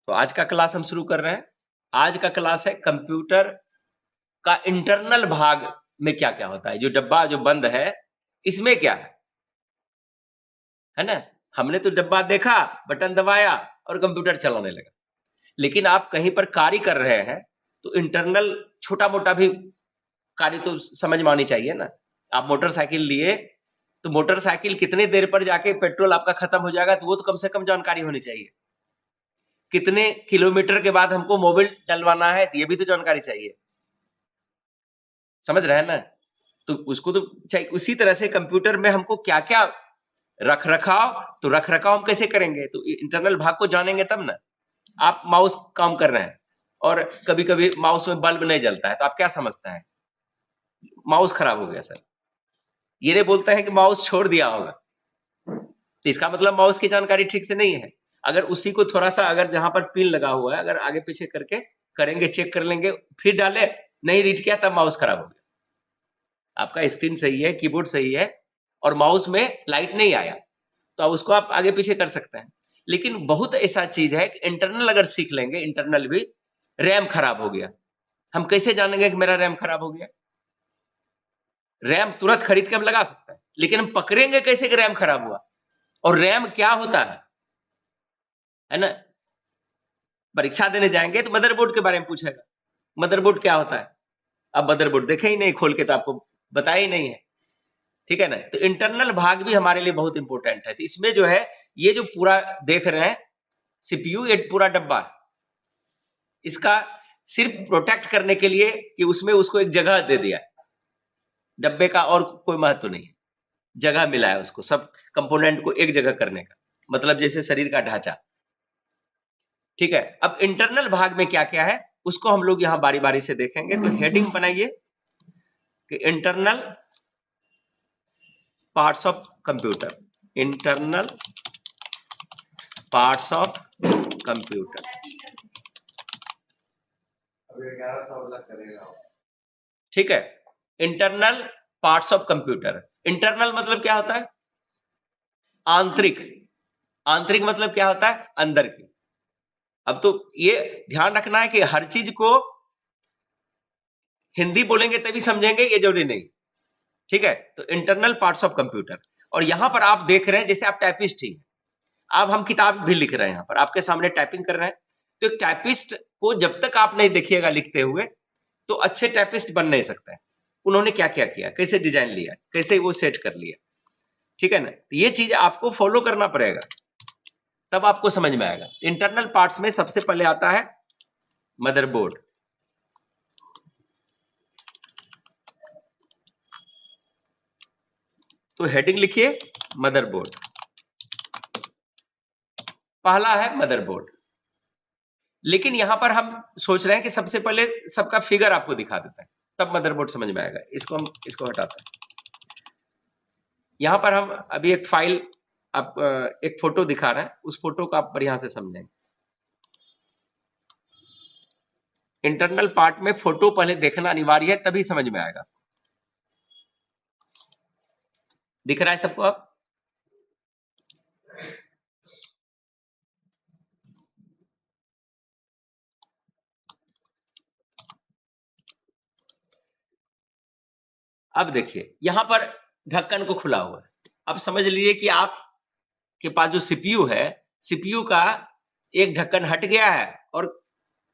तो आज का क्लास हम शुरू कर रहे हैं। आज का क्लास है कंप्यूटर का इंटरनल भाग में क्या-क्या होता है। जो डब्बा जो बंद है, इसमें क्या है ना? हमने तो डब्बा देखा, बटन दबाया और कंप्यूटर चलाने लगा। लेकिन आप कहीं पर कार्य कर रहे हैं, तो इंटरनल छोटा-मोटा भी कार्य तो समझ में आनी चाहिए ना। आप मोटरसाइकिल लिए, तो मोटरसाइकिल कितनी देर पर जाके पेट्रोल आपका खत्म हो जाएगा, तो वो तो कम से कम जानकारी होनी चाहिए। कितने किलोमीटर के बाद हमको मोबिल डलवाना है, ये भी तो जानकारी चाहिए। समझ रहे हैं ना? तो उसको तो चाहिए। उसी तरह से कंप्यूटर में हमको क्या-क्या रख-रखाव, तो रख-रखाव हम कैसे करेंगे? तो इंटरनल भाग को जानेंगे तब ना। आप माउस काम कर रहे हैं और कभी-कभी माउस में बल्ब नहीं जलता है, तो आप क्या समझते हैं? माउस खराब हो गया सर। ये नहीं बोलते हैं कि माउस छोड़ दिया होगा। तो इसका मतलब माउस की जानकारी ठीक से नहीं है। अगर उसी को थोड़ा-सा अगर जहाँ पर पिन लगा हुआ है, अगर आगे-पीछे करके करेंगे, चेक कर लेंगे, फिर डाले, नहीं रीड किया तब माउस खराब हो गया। आपका स्क्रीन सही है, कीबोर्ड सही है और माउस में लाइट नहीं आया, तो अब उसको आप आगे-पीछे कर सकते हैं। लेकिन बहुत ऐसा चीज़ है कि इंटरनल अगर सीख लेंगे, इंटरनल भी, रैम खराब हो गया। हम कैसे जानेंगे कि मेरा रैम खराब हो गया? रैम तुरंत खरीद के हम लगा सकते हैं, लेकिन हम पकड़ेंगे कैसे कि रैम खराब हुआ? और रैम क्या होता है ना? परीक्षा देने जाएँगे तो मदरबोर्ड के बारे में पूछेगा। मदरबोर्ड क्या होता है? आप मदरबोर्ड देखे ही नहीं खोल के, तो आपको बताया ही नहीं है। ठीक है ना? तो इंटरनल भाग भी हमारे लिए बहुत इम्पोर्टेंट है। तो इसमें जो है, ये जो पूरा देख रहे हैं, सीपीयू ये पूरा डब्बा है। इसका सिर्फ प्रोटेक्ट करने के लिए कि उसमें उसको एक जगह दे दिया है। डब्बे का और कोई महत्व नहीं है। जगह मिला है उसको, सब कंपोनेंट को एक जगह करने का। मतलब जैसे शरीर का ढांचा। ठीक है? अब इंटरनल भाग में क्या-क्या है, उसको हम लोग यहाँ बारी-बारी से देखेंगे। तो हेडिंग बनाइए कि internal parts of computer. Internal parts of computer. ठीक है? Internal parts of computer. Internal मतलब क्या होता है? आंतरिक। आंतरिक मतलब क्या होता है? अंदर की। अब तो ये ध्यान रखना है कि हर चीज को हिंदी बोलेंगे तभी समझेंगे, ये जरूरी नहीं। ठीक है? तो इंटरनल पार्ट्स ऑफ कंप्यूटर। और यहां पर आप देख रहे हैं, जैसे आप टाइपिस्ट ही, अब हम किताब भी लिख रहे हैं, यहां पर आपके सामने टाइपिंग कर रहे हैं। तो एक टाइपिस्ट को जब तक आप नहीं देखिएगा लिखते हुए, तो अच्छे टाइपिस्ट बन नहीं सकते हैं। उन्होंने क्या-क्या किया, कैसे डिजाइन लिया, कैसे वो सेट कर लिया। ठीक है ना? तो ये चीज आपको फॉलो करना पड़ेगा, तब आपको समझ में आएगा। इंटरनल पार्ट्स में सबसे पहले आता है मदरबोर्ड। तो हेडिंग लिखिए मदरबोर्ड। पहला है मदरबोर्ड। लेकिन यहां पर हम सोच रहे हैं कि सबसे पहले सबका फिगर आपको दिखा देते हैं, तब मदरबोर्ड समझ में आएगा। इसको हटाते हैं। यहां पर हम अभी एक फाइल, आप एक फोटो दिखा रहे हैं, उस फोटो को आप बढ़िया से समझेंगे। इंटरनल पार्ट में फोटो पहले देखना अनिवार्य है, तभी समझ में आएगा। दिख रहा है सबको? अब देखिए यहां पर ढक्कन को खुला हुआ है। अब समझ लीजिए कि आपके पास जो सीपीयू है, सीपीयू का एक ढक्कन हट गया है, और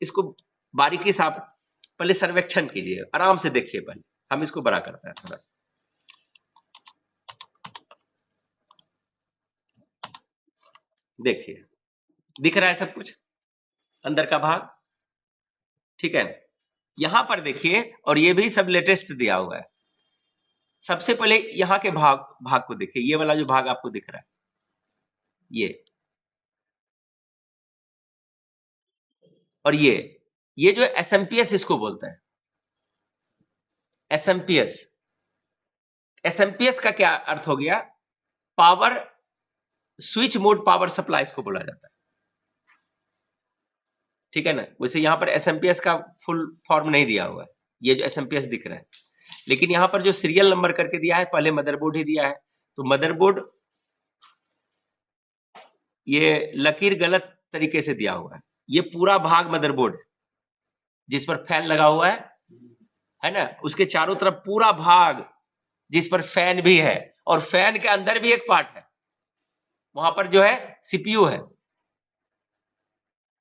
इसको बारीकी से आप पहले सर्वेक्षण कीजिए, आराम से देखिए। पहले हम इसको बड़ा करते हैं थोड़ा सा। देखिए दिख रहा है सब कुछ, अंदर का भाग। ठीक है? यहां पर देखिए, और ये भी सब लेटेस्ट दिया हुआ है। सबसे पहले यहाँ के भाग भाग को देखिए, ये वाला जो भाग आपको दिख रहा है, ये और ये जो एसएमपीएस इसको बोलते हैं। एसएमपीएस। एसएमपीएस का क्या अर्थ हो गया? Power switch mode power supply इसको बोला जाता है। ठीक है ना? वैसे यहाँ पर एसएमपीएस का फुल फॉर्म नहीं दिया हुआ है, ये जो एसएमपीएस दिख रहा है। लेकिन यहाँ पर जो सीरियल नंबर करके दिया है, पहले मदरबोर्ड ही दिया है। तो मदरबोर्ड ये लकीर गलत तरीके से दिया हुआ है। ये पूरा भाग मदरबोर्ड जिस पर फैन लगा हुआ है ना, उसके चारों तरफ पूरा भाग जिस पर फैन भी है, और फैन के अंदर भी एक पार्ट है, वहां पर जो है सीपीयू है।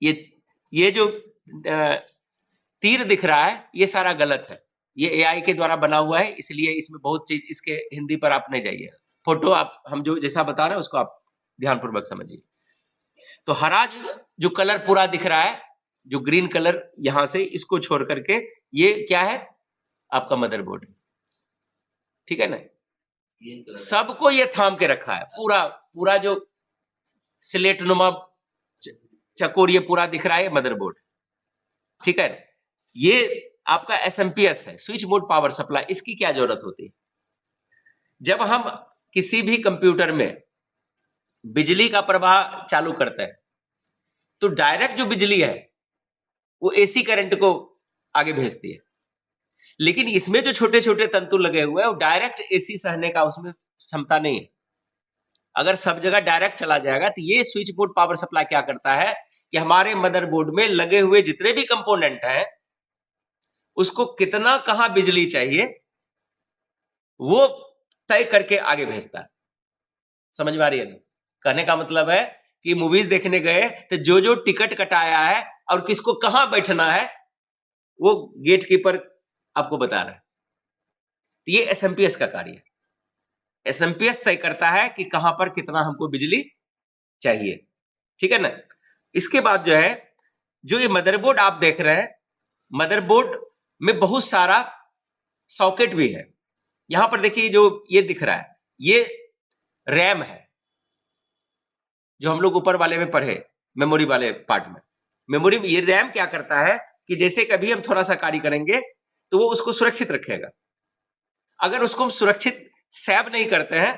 ये जो तीर दिख रहा है ये सारा गलत है, ये एआई के द्वारा बना हुआ है, इसलिए इसमें बहुत चीज, इसके हिंदी पर आप नहीं जाइए, फोटो आप हम जो जैसा बता रहे हैं उसको आप ध्यानपूर्वक समझिए। तो हरा जो कलर पूरा दिख रहा है, जो ग्रीन कलर यहां से इसको छोड़ करके, ये क्या है आपका मदरबोर्ड, ठीक है ना। सबको ये थाम के रखा है, पूरा पूरा जो स्लेट नुमा चकोर ये पूरा दिख रहा है मदरबोर्ड, ठीक है। ये आपका एसएमपीएस है, स्विच मोड पावर सप्लाई। इसकी क्या जरूरत होती है? जब हम किसी भी कंप्यूटर में बिजली का प्रवाह चालू करते हैं तो डायरेक्ट जो बिजली है वो एसी करंट को आगे भेजती है, लेकिन इसमें जो छोटे छोटे तंतु लगे हुए हैं वो डायरेक्ट एसी सहने का उसमें क्षमता नहीं है। अगर सब जगह डायरेक्ट चला जाएगा तो ये स्विच बोर्ड पावर सप्लाई क्या करता है कि हमारे मदरबोर्ड में लगे हुए जितने भी कंपोनेंट हैं उसको कितना कहां बिजली चाहिए वो तय करके आगे भेजता है। समझ में आ रही है? कहने का मतलब है कि मूवीज देखने गए तो जो जो टिकट कटाया है और किसको कहां बैठना है वो गेट कीपर आपको बता रहा है। तो ये एसएमपीएस का कार्य है। एसएमपीएस तय करता है कि कहां पर कितना हमको बिजली चाहिए, ठीक है ना। इसके बाद जो है, जो ये मदरबोर्ड आप देख रहे हैं, मदरबोर्ड में बहुत सारा सॉकेट भी है। यहां पर देखिए जो ये दिख रहा है ये रैम है, जो हम लोग ऊपर वाले में पढ़े मेमोरी वाले पार्ट में। मेमोरी में ये रैम क्या करता है कि जैसे कभी हम थोड़ा सा कार्य करेंगे तो वो उसको सुरक्षित रखेगा। अगर उसको हम सुरक्षित सेव नहीं करते हैं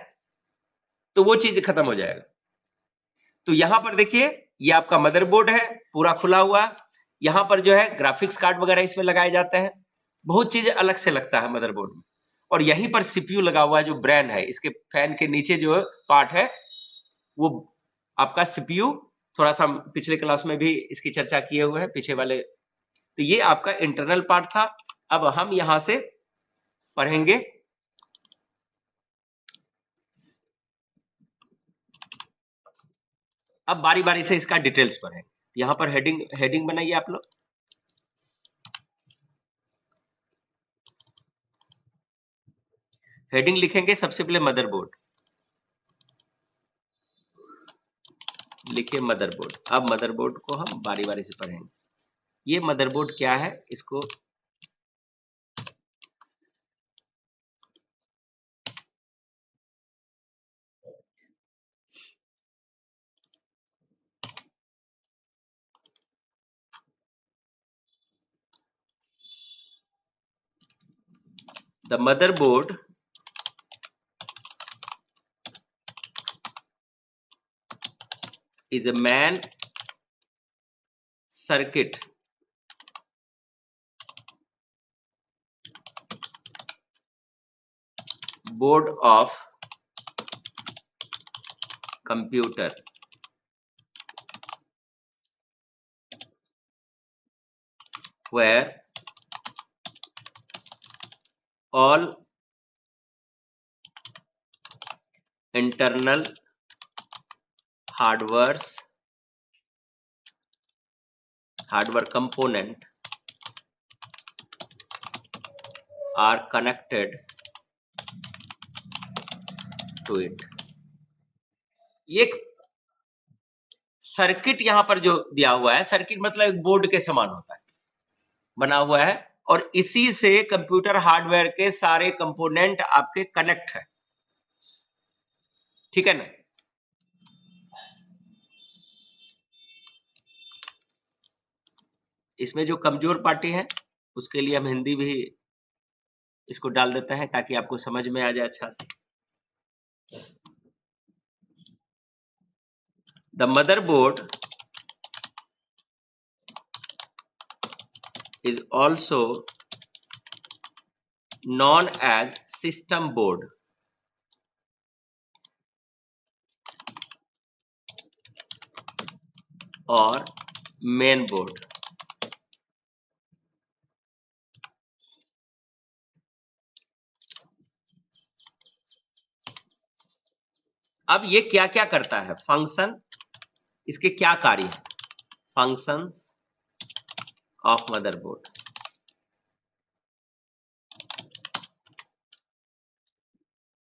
तो वो चीज खत्म हो जाएगा। तो यहां पर देखिए ये आपका मदरबोर्ड है पूरा खुला हुआ, यहां पर जो है ग्राफिक्स कार्ड वगैरह इसमें लगाए जाते हैं, बहुत चीज अलग से लगता है मदरबोर्ड में। और यहीं पर सीपीयू लगा हुआ है जो ब्रेन है, इसके फैन के नीचे जो पार्ट है वो आपका सीपीयू। थोड़ा सा पिछले क्लास में भी इसकी चर्चा किए हुए हैं पीछे वाले। तो ये आपका इंटरनल पार्ट था। अब हम यहां से पढ़ेंगे अब बारी बारी से इसका डिटेल्स पढ़ेंगे। यहां पर हेडिंग हेडिंग बनाइए आप लोग। हेडिंग लिखेंगे सबसे पहले मदरबोर्ड, लिखिए मदरबोर्ड। अब मदरबोर्ड को हम बारी बारी से पढ़ेंगे। ये मदरबोर्ड क्या है इसको the motherboard is a main circuit board of computer where all internal hardware component are connected to it। ये सर्किट यहां पर जो दिया हुआ है, सर्किट मतलब एक बोर्ड के समान होता है, बना हुआ है, और इसी से कंप्यूटर हार्डवेयर के सारे कंपोनेंट आपके कनेक्ट है, ठीक है ना। इसमें जो कमजोर पार्टी है उसके लिए हम हिंदी भी इसको डाल देते हैं ताकि आपको समझ में आ जाए अच्छा से। The motherboard is also known as system board or main board. अब ये क्या क्या करता है, फंक्शन, इसके क्या कार्य है, फंक्शंस ऑफ मदरबोर्ड।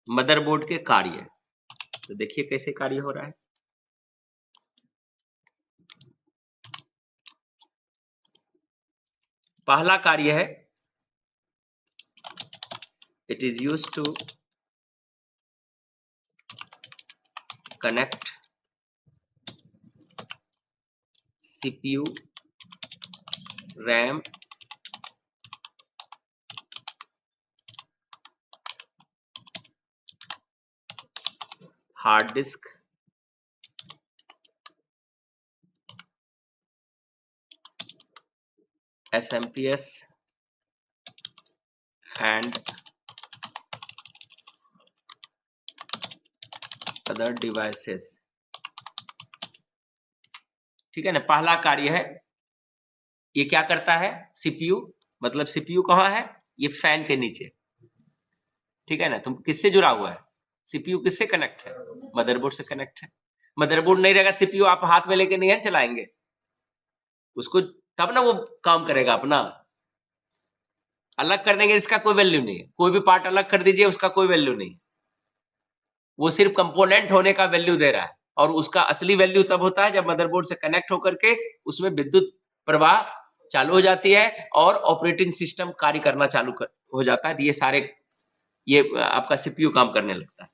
मदरबोर्ड के कार्य, तो देखिए कैसे कार्य हो रहा है। पहला कार्य है, it is used to connect CPU, RAM, hard disk, SMPS and other devices। ठीक है ना, पहला कार्य है, ये क्या करता है, CPU, मतलब CPU कहाँ है, ये फैन के नीचे। ठीक है ना, तुम किससे जुड़ा हुआ है, CPU किससे कनेक्ट है, मदरबोर्ड से कनेक्ट है। मदरबोर्ड नहीं रहेगा, CPU आप हाथ में लेके नहीं चलाएंगे उसको, तब ना वो काम करेगा अपना। अलग कर देंगे इसका कोई वैल्यू नहीं है, कोई भी पार्ट अलग कर दीजिए उसका कोई वैल्यू नहीं, वो सिर्फ कंपोनेंट होने का वैल्यू दे रहा है। और उसका असली वैल्यू तब होता है जब मदरबोर्ड से कनेक्ट होकर के उसमें विद्युत प्रवाह चालू हो जाती है और ऑपरेटिंग सिस्टम कार्य करना हो जाता है। ये सारे, ये आपका CPU काम करने लगता है।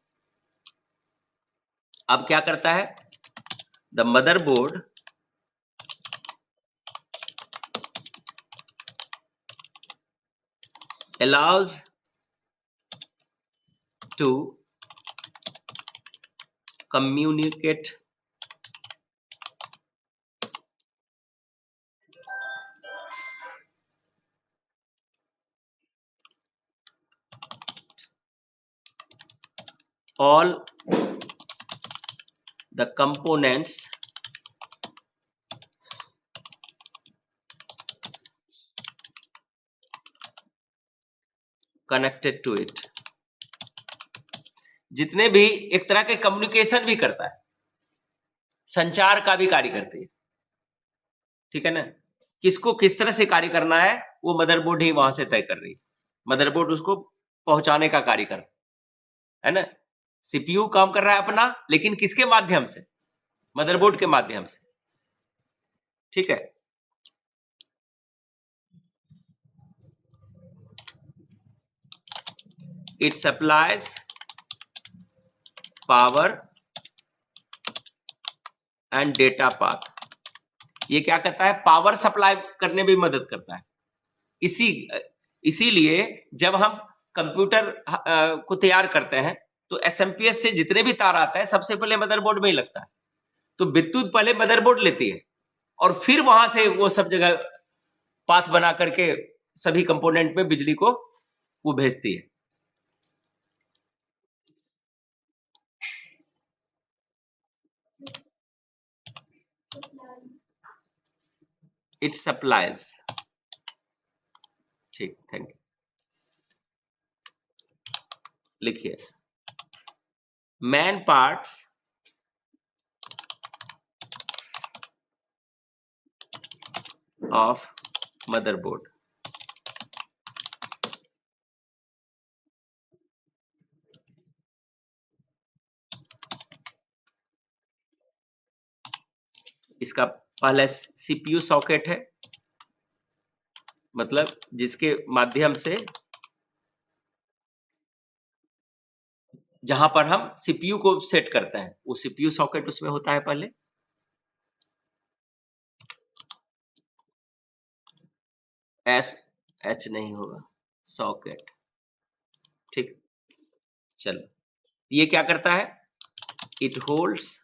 अब क्या करता है, the motherboard allows to communicate all the components connected to it। जितने भी, एक तरह के कम्युनिकेशन भी करता है, संचार का भी कार्य करती है। ठीक है ना, किसको किस तरह से कार्य करना है वो मदरबोर्ड ही वहां से तय कर रही है। मदरबोर्ड उसको पहुंचाने का कार्य कर, है ना। CPU काम कर रहा है अपना, लेकिन किसके माध्यम से, मदरबोर्ड के माध्यम से। ठीक है, it supplies power and data path. ये क्या करता है, पावर सप्लाई करने में भी मदद करता है। इसीलिए जब हम कंप्यूटर को तैयार करते हैं तो SMPS से जितने भी तार आता है सबसे पहले मदरबोर्ड में ही लगता है। तो विद्युत पहले मदरबोर्ड लेती है और फिर वहां से वो सब जगह पाथ बना करके सभी कंपोनेंट में बिजली को वो भेजती है। इट सप्लाइज, ठीक, थैंक यू। लिखिए, मैन पार्ट्स ऑफ मदरबोर्ड। इसका पहला CPU सॉकेट है, मतलब जिसके माध्यम से, जहां पर हम CPU को सेट करते हैं, वो CPU सॉकेट उसमें होता है पहले। H नहीं होगा, सॉकेट। ठीक, चलो, ये क्या करता है, it holds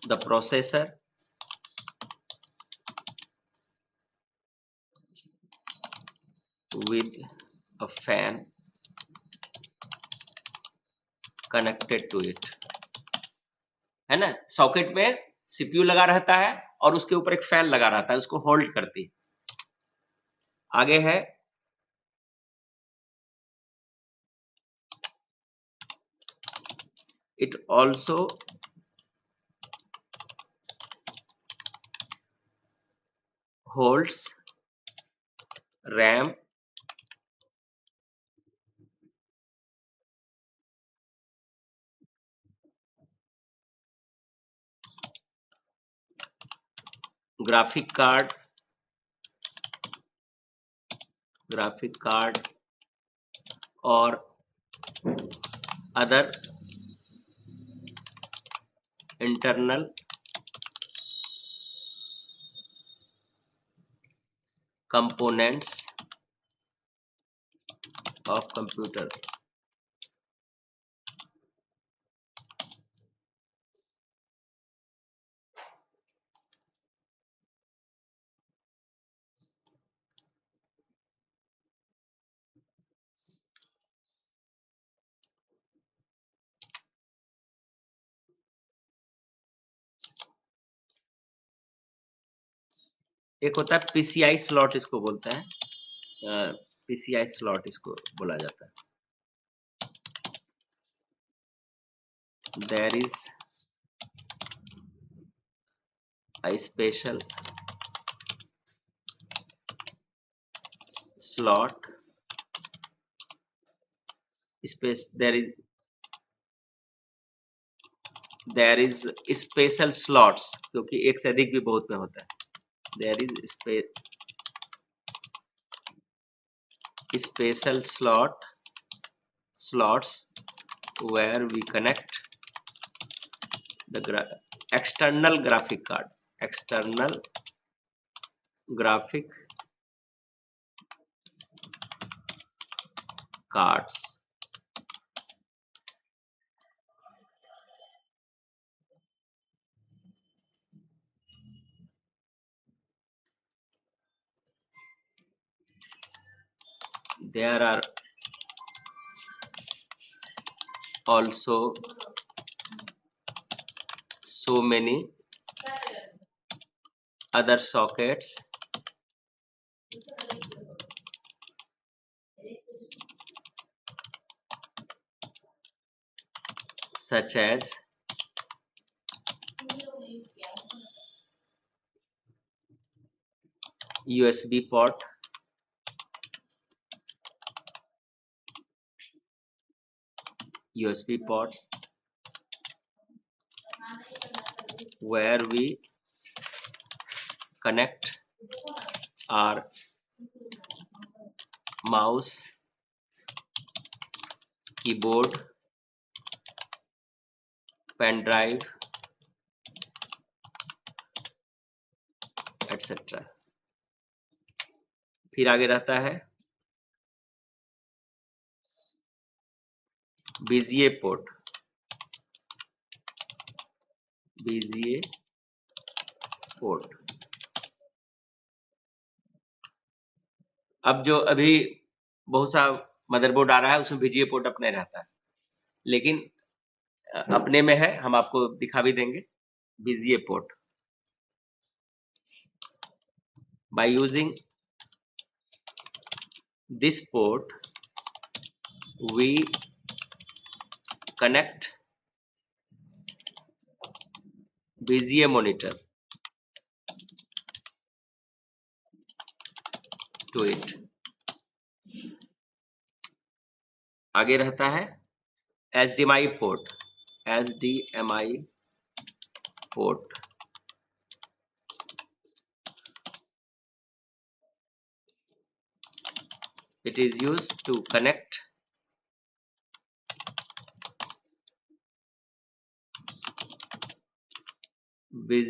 the processor with a fan connected to it। है ना, सॉकेट में सीपीयू लगा रहता है और उसके ऊपर एक फैन लगा रहता है, उसको होल्ड करती है। आगे है it also holds RAM graphic card और other internal components of computer. एक होता है पीसीआई स्लॉट, इसको बोलते हैं, पीसीआई स्लॉट इसको बोला जाता है। There is a special slot space, there is special slots, क्योंकि एक से अधिक भी बहुत में होता है। there is special slots where we connect the external graphic cards. There are also so many other sockets such as USB port, USB ports where we connect our mouse, keyboard, pen drive, etc. फिर आगे रहता है BGA port, BGA port. अब जो अभी बहुत सा motherboard आ रहा है उसमें BGA पोर्ट अपने रहता है, लेकिन अपने में है, हम आपको दिखा भी देंगे BGA port. By using this port we connect BGA monitor to it. आगे रहता है HDMI port, HDMI port. It is used to connect with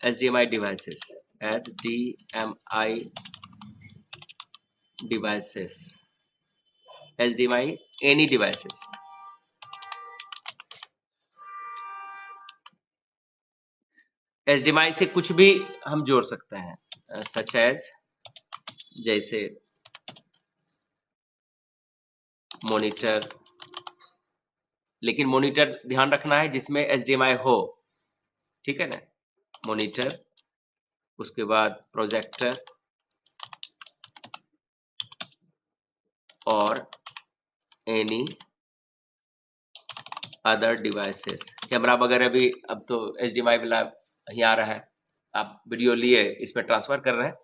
HDMI devices, HDMI devices, HDMI any devices. HDMI से कुछ भी हम जोड़ सकते हैं, such as जैसे मॉनिटर, लेकिन मॉनिटर ध्यान रखना है जिसमें HDMI हो, ठीक है ना। मॉनिटर, उसके बाद प्रोजेक्टर और एनी अदर डिवाइसेस। कैमरा वगैरह भी अब तो HDMI वाला ही आ रहा है, आप वीडियो लिए इसमें ट्रांसफर कर रहे हैं,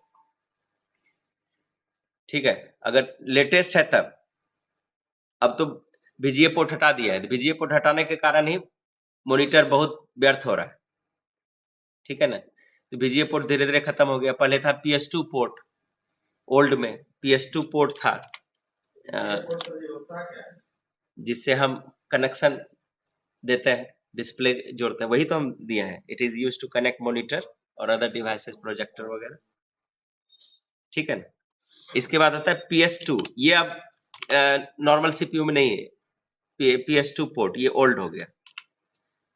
ठीक है। अगर लेटेस्ट है तब, अब तो VGA पोर्ट हटा दिया है, तो VGA पोर्ट हटाने के कारण ही मॉनिटर बहुत व्यर्थ हो रहा है, ठीक है ना। तो VGA पोर्ट धीरे धीरे खत्म हो गया। पहले था PS2 पोर्ट, ओल्ड में PS2 पोर्ट था, जिससे हम कनेक्शन देते हैं, डिस्प्ले जोड़ते हैं, वही तो हम दिए हैं। It is use to connect monitor और अदर डिवाइसेस, प्रोजेक्टर वगैरह, ठीक है ना। इसके बाद आता है PS2, ये अब नॉर्मल CPU में नहीं है। PS2 पोर्ट ये ओल्ड हो गया।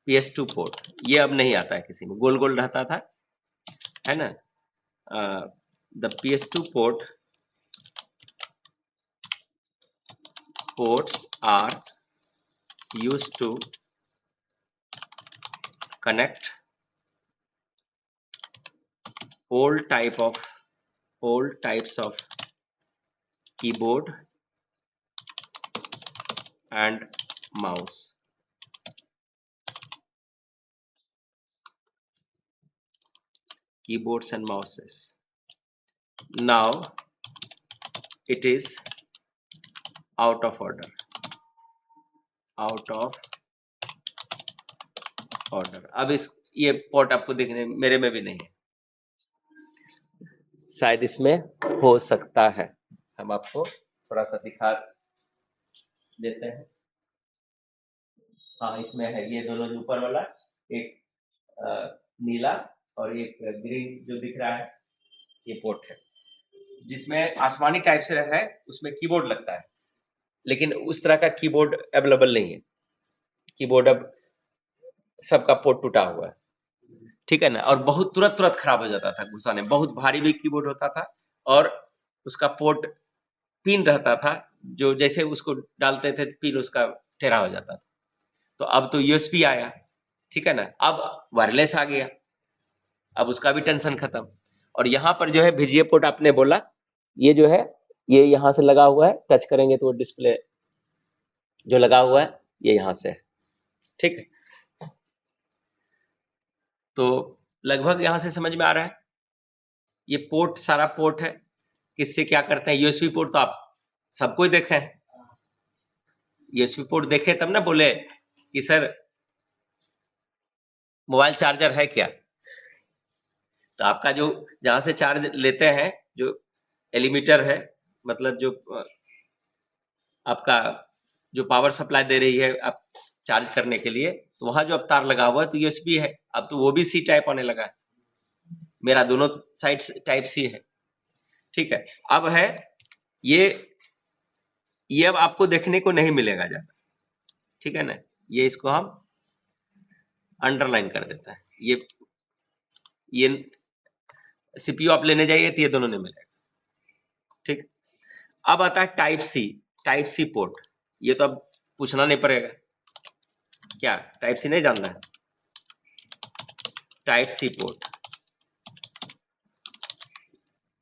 PS2 पोर्ट ये अब नहीं आता है किसी में, गोल गोल रहता था, है ना। The PS2 ports are used to connect all types of keyboard and mouse. Keyboards and mouses. Now it is out of order. अब ये पोर्ट आपको देखने, मेरे में भी नहीं है, शायद इसमें हो सकता है। हम आपको थोड़ा सा दिखा देते हैं। हाँ, इसमें है, ये दोनों जो ऊपर वाला, एक नीला और एक ग्रीन जो दिख रहा है, ये पोर्ट है। जिसमें आसमानी टाइप से है, उसमें कीबोर्ड लगता है, लेकिन उस तरह का कीबोर्ड अवेलेबल नहीं है। कीबोर्ड अब सबका पोर्ट टूटा हुआ है, ठीक है ना। और बहुत तुरंत खराब हो जाता था घुसाने, बहुत भारी भी कीबोर्ड होता था, और उसका पोर्ट पिन रहता था, जो जैसे उसको डालते थे पिन उसका टेढ़ा हो जाता था। तो अब तो USB आया, ठीक है ना, अब वायरलेस आ गया, अब उसका भी टेंशन खत्म। और यहाँ पर जो है VGA पोर्ट आपने बोला, ये जो है ये यहाँ से लगा हुआ है, टच करेंगे तो वो डिस्प्ले जो लगा हुआ है ये यहाँ से है, ठीक है। तो लगभग यहाँ से समझ में आ रहा है। ये पोर्ट, सारा पोर्ट है, किससे क्या करते हैं। USB पोर्ट तो आप सबको ही देखे हैं, USB पोर्ट देखे तब ना बोले कि सर मोबाइल चार्जर है क्या। तो आपका जो जहां से चार्ज लेते हैं, जो एलिमीटर है, मतलब जो आपका जो पावर सप्लाई दे रही है आप चार्ज करने के लिए, तो वहां जो अब तार लगा हुआ है तो USB है। अब तो वो भी C टाइप आने लगा है, मेरा दोनों साइड टाइप C है, ठीक है। अब है ये अब आपको देखने को नहीं मिलेगा ज्यादा, ठीक है ना। ये इसको हम अंडरलाइन कर देता है। ये CPU आप लेने जाइए तो ये दोनों नहीं मिलेगा, ठीक। अब आता है टाइप सी पोर्ट। ये तो अब पूछना नहीं पड़ेगा, क्या टाइप सी नहीं जानना है। Type C port,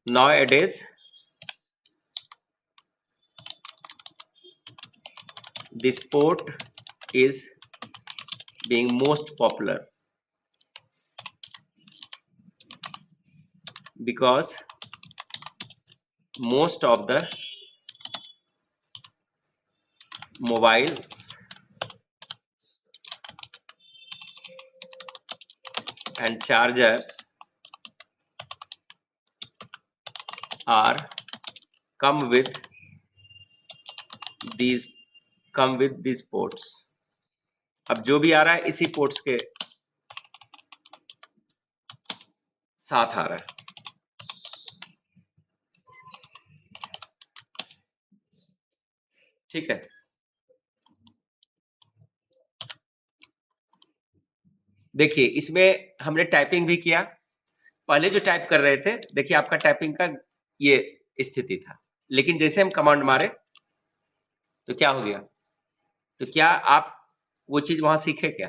nowadays this port is being most popular because most of the mobiles and chargers are come with these ports। अब जो भी आ रहा है इसी पोर्ट्स के साथ आ रहा है, ठीक है। देखिए इसमें हमने टाइपिंग भी किया, पहले जो टाइप कर रहे थे, देखिए आपका टाइपिंग का ये स्थिति था, लेकिन जैसे हम कमांड मारे तो क्या हो गया। तो क्या आप वो चीज वहां सीखे क्या।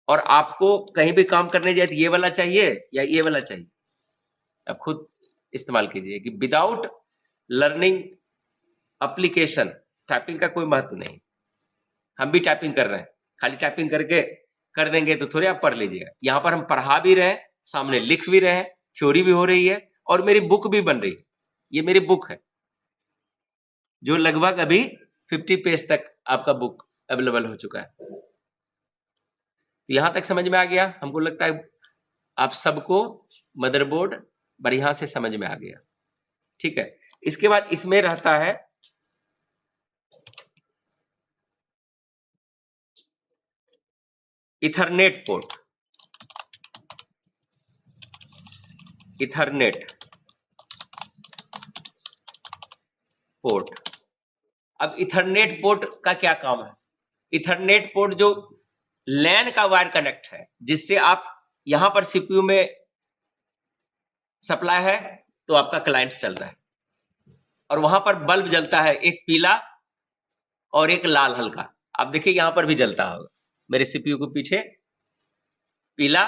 और आपको कहीं भी काम करने जाए तो ये वाला चाहिए या ये वाला चाहिए, अब खुद इस्तेमाल कीजिए कि विदाउट लर्निंग एप्लीकेशन टाइपिंग का कोई महत्व नहीं। हम भी टाइपिंग कर रहे हैं, खाली टाइपिंग करके कर देंगे तो थोड़े आप पढ़ लीजिएगा। यहाँ पर हम पढ़ा भी रहे हैं, सामने लिख भी रहे हैं, थ्योरी भी हो रही है और मेरी बुक भी बन रही है। ये मेरी बुक है जो लगभग अभी 50 पेज तक आपका बुक अवेलेबल हो चुका है। तो यहां तक समझ में आ गया? हमको लगता है आप सबको मदरबोर्ड बढ़िया से समझ में आ गया। ठीक है, इसके बाद इसमें रहता है इथरनेट पोर्ट। Ethernet port. अब इथरनेट पोर्ट का क्या काम है? इथरनेट पोर्ट जो लैन का वायर कनेक्ट है, जिससे आप यहां पर सीपीयू में सप्लाई है तो आपका क्लाइंट चल रहा है और वहां पर बल्ब जलता है, एक पीला और एक लाल हल्का। आप देखिए यहां पर भी जलता होगा मेरे सीपीयू के पीछे, पीला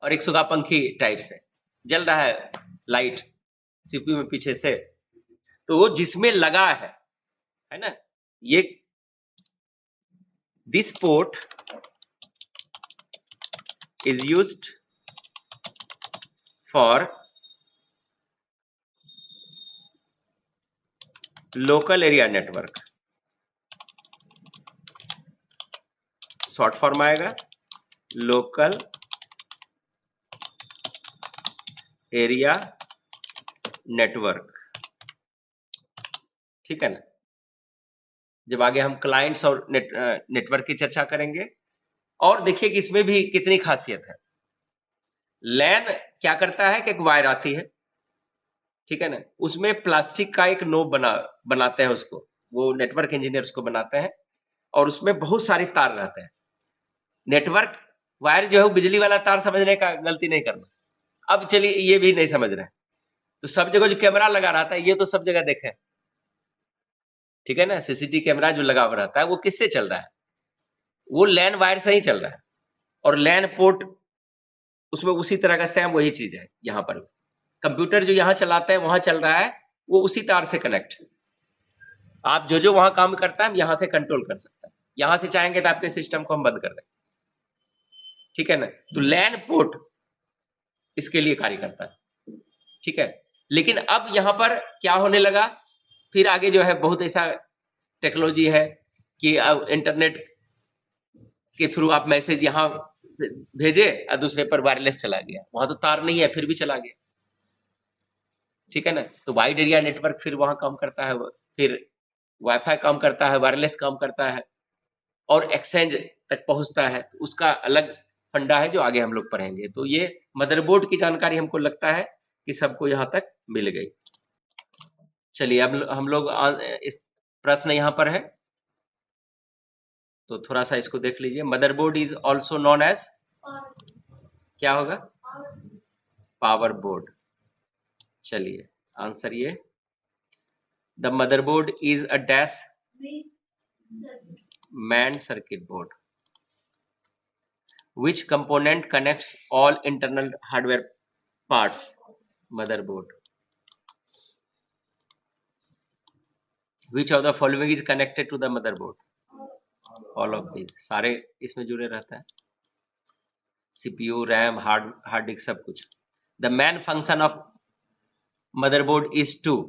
और एक सुगा पंखी टाइप से जल रहा है लाइट सीपीयू में पीछे से। तो वो जिसमें लगा है ना, ये this port is used for local area network। Short form आएगा लोकल एरिया नेटवर्क। ठीक है ना? जब आगे हम क्लाइंट्स और नेटवर्क की चर्चा करेंगे। और देखिए कि इसमें भी कितनी खासियत है। लैन क्या करता है कि एक वायर आती है, ठीक है ना, उसमें प्लास्टिक का एक नोब बनाते हैं उसको, वो नेटवर्क इंजीनियर उसको बनाते हैं और उसमें बहुत सारे तार रहते हैं। नेटवर्क वायर जो है वो बिजली वाला तार समझने का गलती नहीं करना। अब चलिए ये भी नहीं समझ रहे हैं, तो सब जगह जो कैमरा लगा रहता है ये तो सब जगह देखें, ठीक है ना, सीसीटीवी कैमरा जो लगा हुआ रहता है वो किससे चल रहा है? वो लैन वायर से ही चल रहा है और लैन पोर्ट उसमें उसी तरह का सेम वही चीज है। यहाँ पर कंप्यूटर जो यहाँ चलाते हैं वहां चल रहा है, वो उसी तार से कनेक्ट है। आप जो जो वहां काम करता है हम यहाँ से कंट्रोल कर सकते हैं, यहाँ से चाहेंगे तो आपके सिस्टम को हम बंद कर दें, ठीक है ना। तो लैन पोर्ट इसके लिए कार्य करता है, ठीक है। लेकिन अब यहाँ पर क्या होने लगा, फिर आगे जो है बहुत ऐसा टेक्नोलॉजी है कि अब इंटरनेट के थ्रू आप मैसेज यहाँ से भेजे और दूसरे पर वायरलेस चला गया, वहां तो तार नहीं है फिर भी चला गया, ठीक है ना। तो वाइड एरिया नेटवर्क फिर वहां काम करता है, फिर वाईफाई काम करता है, वायरलेस काम करता है और एक्सचेंज तक पहुंचता है। तो उसका अलग फंडा है जो आगे हम लोग पढ़ेंगे। तो ये मदरबोर्ड की जानकारी हमको लगता है कि सबको यहाँ तक मिल गई। चलिए अब हम लोग इस प्रश्न यहाँ पर है तो थोड़ा सा इसको देख लीजिए। Motherboard is also known as, क्या होगा? Power board. चलिए आंसर ये, the motherboard is a dash main circuit board which component connects all internal hardware parts? Motherboard. Which of the following is connected to the motherboard? All of these, सारे इसमें जुड़े रहता है, CPU, RAM, hard disc सब कुछ। The main function of motherboard is to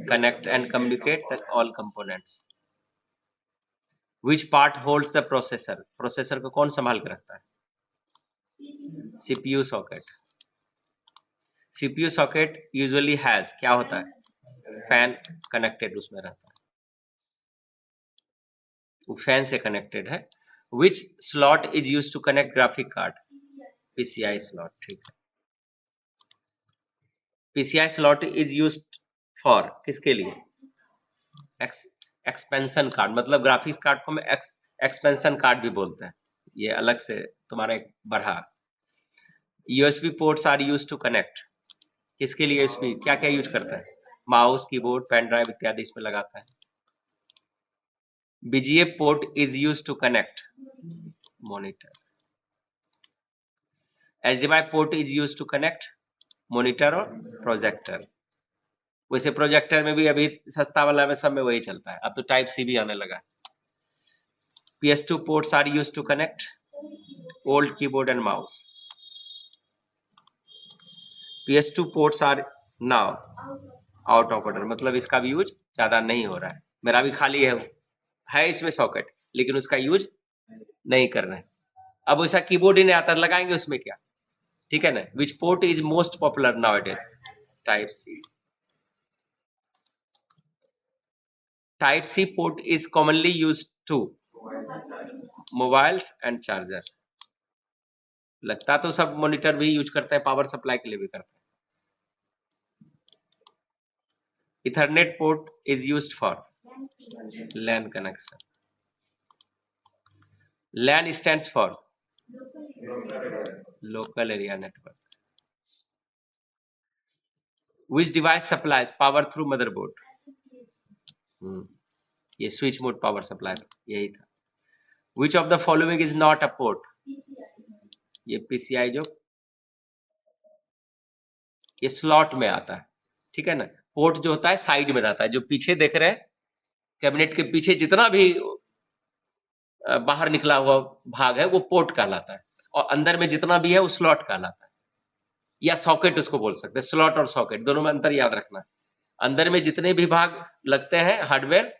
connect and communicate the all components. Which part holds the processor? Processor को कौन संभाल के रखता है? CPU socket. CPU socket usually has, क्या होता है? फैन कनेक्टेड उसमें रहता है, वो फैन से कनेक्टेड है। Which slot is use to connect graphic card? PCI slot, ठीक है। PCI slot is use for, किसके लिए? एक्सपेंशन कार्ड, मतलब ग्राफिक्स कार्ड को हम एक्सपेंशन कार्ड भी बोलते हैं, ये अलग से तुम्हारा एक बढ़ा। USB ports are use to connect, किसके लिए यूएसबी, क्या क्या यूज करता है? माउस, कीबोर्ड, पेन ड्राइव इत्यादि इसमें लगाता है। BGA port is use to connect monitor, HDMI port is use to connect monitor और प्रोजेक्टर। वैसे प्रोजेक्टर में भी अभी सस्ता वाला में सब में वही चलता है, अब तो टाइप सी भी आने लगा। PS2 ports are used to connect old keyboard and mouse. PS2 ports are now out of order, मतलब इसका भी यूज ज्यादा नहीं हो रहा है। मेरा भी खाली है इसमें सॉकेट, लेकिन उसका यूज नहीं कर रहे हैं। अब वैसा कीबोर्ड ही नहीं आता, लगाएंगे उसमें क्या, ठीक है ना। Which port is most popular now it is type C. Type C port is commonly use to mobiles and charger. लगता तो सब मॉनिटर भी यूज करते हैं, पावर सप्लाई के लिए भी करते हैं। Ethernet port is used for LAN connection. LAN stands for local area network. Which device supplies power through motherboard? ये स्विच मोड पावर सप्लाई यही था। Which of the following is not a port? ये PCI जो ये slot में आता है, ठीक है ना। पोर्ट जो होता है साइड में रहता है, जो पीछे देख रहे हैं कैबिनेट के पीछे जितना भी बाहर निकला हुआ भाग है वो पोर्ट कहलाता है, और अंदर में जितना भी है वो स्लॉट कहलाता है, या सॉकेट उसको बोल सकते हैं। स्लॉट और सॉकेट दोनों में अंतर याद रखना। अंदर में जितने भी भाग लगते हैं हार्डवेयर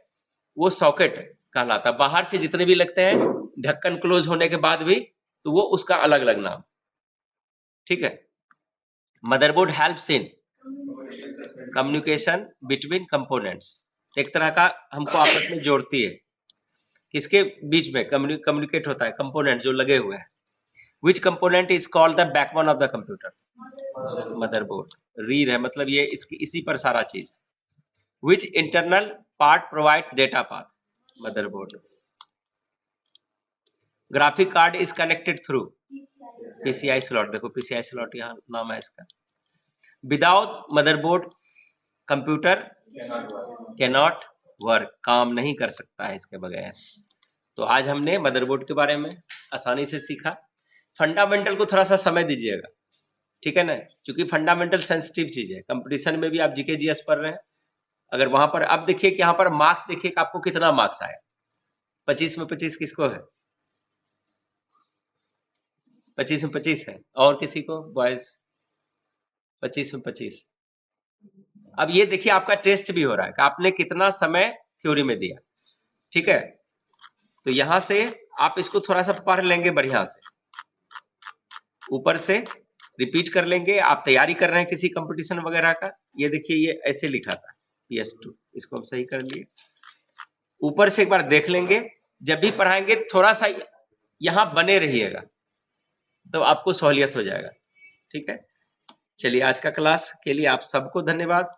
वो सॉकेट कहलाता है, बाहर से जितने भी लगते हैं ढक्कन क्लोज होने के बाद भी तो वो उसका अलग अलग नाम, ठीक है। Motherboard helps in communication between components, एक तरह का हमको आपस में जोड़ती है, किसके बीच में कम्युनिकेट होता है, कंपोनेंट जो लगे हुए हैं। Which component is called the backbone of the computer? Motherboard. रीढ़ है, मतलब ये इसी पर सारा चीज। Which internal part provides data path? Motherboard. Graphic card is connected through PCI slot, देखो PCI slot यहाँ नाम है इसका। Without motherboard computer cannot work, काम नहीं कर सकता है इसके बगैर। तो आज हमने मदरबोर्ड के बारे में आसानी से सीखा। फंडामेंटल को थोड़ा सा समय दीजिएगा, ठीक है ना, क्योंकि फंडामेंटल सेंसिटिव चीज है। कंपटीशन में भी आप जीके जीएस पढ़ रहे हैं, अगर वहां पर अब देखिए कि यहाँ पर मार्क्स देखिए कि आपको कितना मार्क्स आया। 25 में 25 किसको है? 25 में 25 है, और किसी को? बॉयज 25 में 25। अब ये देखिए आपका टेस्ट भी हो रहा है कि आपने कितना समय थ्योरी में दिया, ठीक है। तो यहां से आप इसको थोड़ा सा पढ़ लेंगे बढ़िया से, ऊपर से रिपीट कर लेंगे। आप तैयारी कर रहे हैं किसी कंपटीशन वगैरह का, ये देखिए ये ऐसे लिखा था PS2, इसको हम सही कर लिए। ऊपर से एक बार देख लेंगे, जब भी पढ़ाएंगे थोड़ा सा यहाँ बने रहिएगा तो आपको सहूलियत हो जाएगा, ठीक है। चलिए आज का क्लास के लिए आप सबको धन्यवाद।